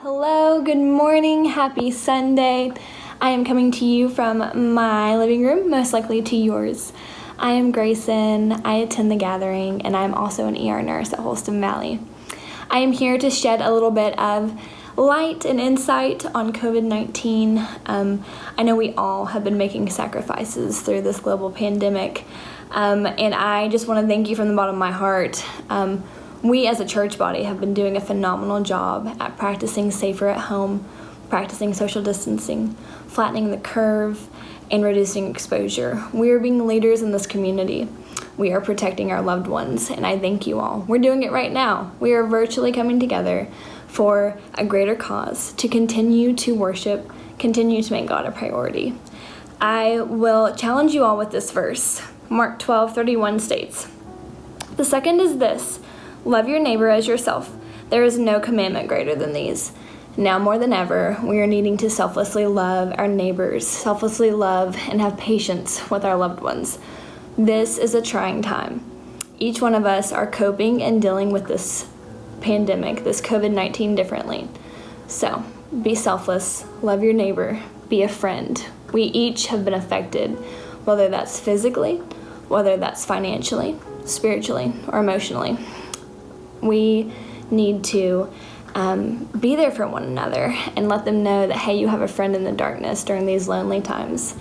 Hello, good morning, happy Sunday. I am coming to you from my living room, most likely to yours. I am Grayson, I attend the gathering, and I am also an ER nurse at Holston Valley. I am here to shed a little bit of light and insight on COVID-19. I know we all have been making sacrifices through this global pandemic, and I just want to thank you from the bottom of my heart. We as a church body have been doing a phenomenal job at practicing safer at home, practicing social distancing, flattening the curve, and reducing exposure. We are being leaders in this community. We are protecting our loved ones, and I thank you all. We're doing it right now. We are virtually coming together for a greater cause, to continue to worship, continue to make God a priority. I will challenge you all with this verse. Mark 12:31 states, "The second is this, love your neighbor as yourself. There is no commandment greater than these." Now more than ever, we are needing to selflessly love our neighbors, selflessly love and have patience with our loved ones. This is a trying time. Each one of us are coping and dealing with this pandemic, this COVID-19 differently. So be selfless, love your neighbor, be a friend. We each have been affected, whether that's physically, whether that's financially, spiritually, or emotionally. We need to be there for one another and let them know that, hey, you have a friend in the darkness during these lonely times.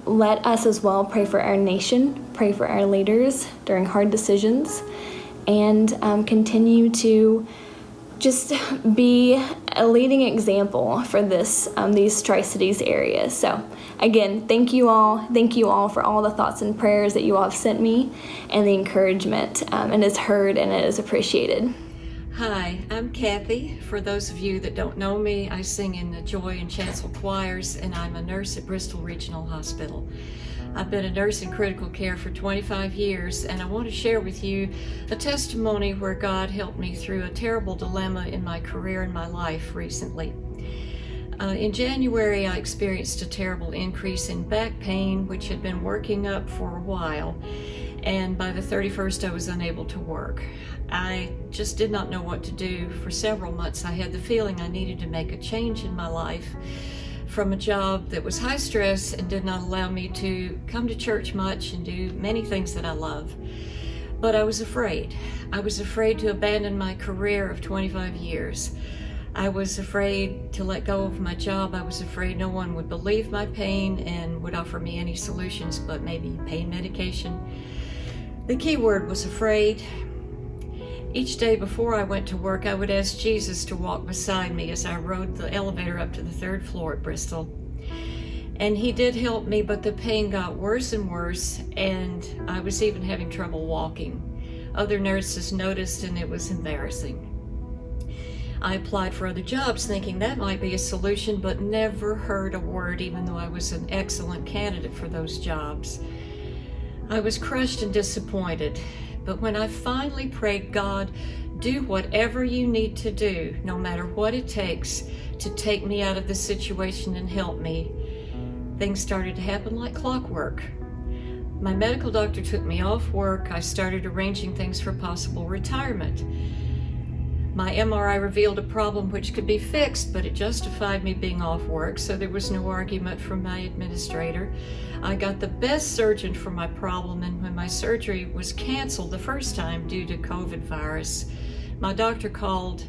Let us as well pray for our nation, pray for our leaders during hard decisions, and continue to just be a leading example for these Tri-Cities areas. So again, thank you all for all the thoughts and prayers that you all have sent me, and the encouragement, and is heard and it is appreciated. Hi, I'm Kathy. For those of you that don't know me, I sing in the Joy and Chancel choirs, and I'm a nurse at Bristol Regional Hospital. I've been a nurse in critical care for 25 years, and I want to share with you a testimony where God helped me through a terrible dilemma in my career and my life recently. In January, I experienced a terrible increase in back pain, which had been working up for a while, and by the 31st, I was unable to work. I just did not know what to do. For several months, I had the feeling I needed to make a change in my life from a job that was high stress and did not allow me to come to church much and do many things that I love. But I was afraid. I was afraid to abandon my career of 25 years. I was afraid to let go of my job. I was afraid no one would believe my pain and would offer me any solutions but maybe pain medication. The key word was afraid. Each day before I went to work, I would ask Jesus to walk beside me as I rode the elevator up to the 3rd floor at Bristol. And he did help me, but the pain got worse and worse, and I was even having trouble walking. Other nurses noticed, and it was embarrassing. I applied for other jobs thinking that might be a solution, but never heard a word, even though I was an excellent candidate for those jobs. I was crushed and disappointed. But when I finally prayed, God, do whatever you need to do, no matter what it takes, to take me out of this situation and help me, things started to happen like clockwork. My medical doctor took me off work. I started arranging things for possible retirement. My MRI revealed a problem which could be fixed, but it justified me being off work, so there was no argument from my administrator. I got the best surgeon for my problem, and when my surgery was canceled the first time due to COVID virus, my doctor called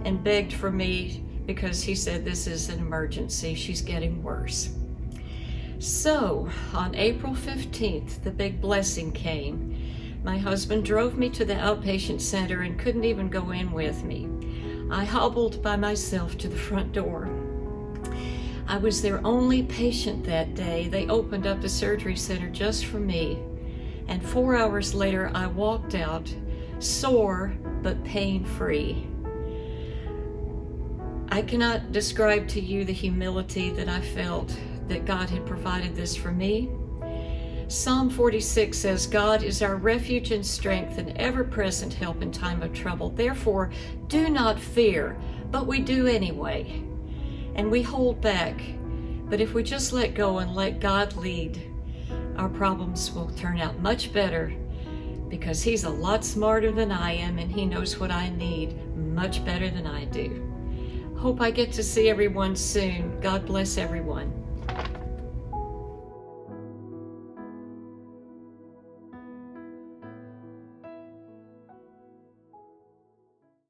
and begged for me because he said, "This is an emergency, she's getting worse." So on April 15th, the big blessing came. My husband drove me to the outpatient center and couldn't even go in with me. I hobbled by myself to the front door. I was their only patient that day. They opened up the surgery center just for me. And 4 hours later, I walked out, sore but pain-free. I cannot describe to you the humility that I felt that God had provided this for me. Psalm 46 says, "God is our refuge and strength and ever-present help in time of trouble. Therefore, do not fear," but we do anyway. And we hold back. But if we just let go and let God lead, our problems will turn out much better, because He's a lot smarter than I am, and He knows what I need much better than I do. Hope I get to see everyone soon. God bless everyone.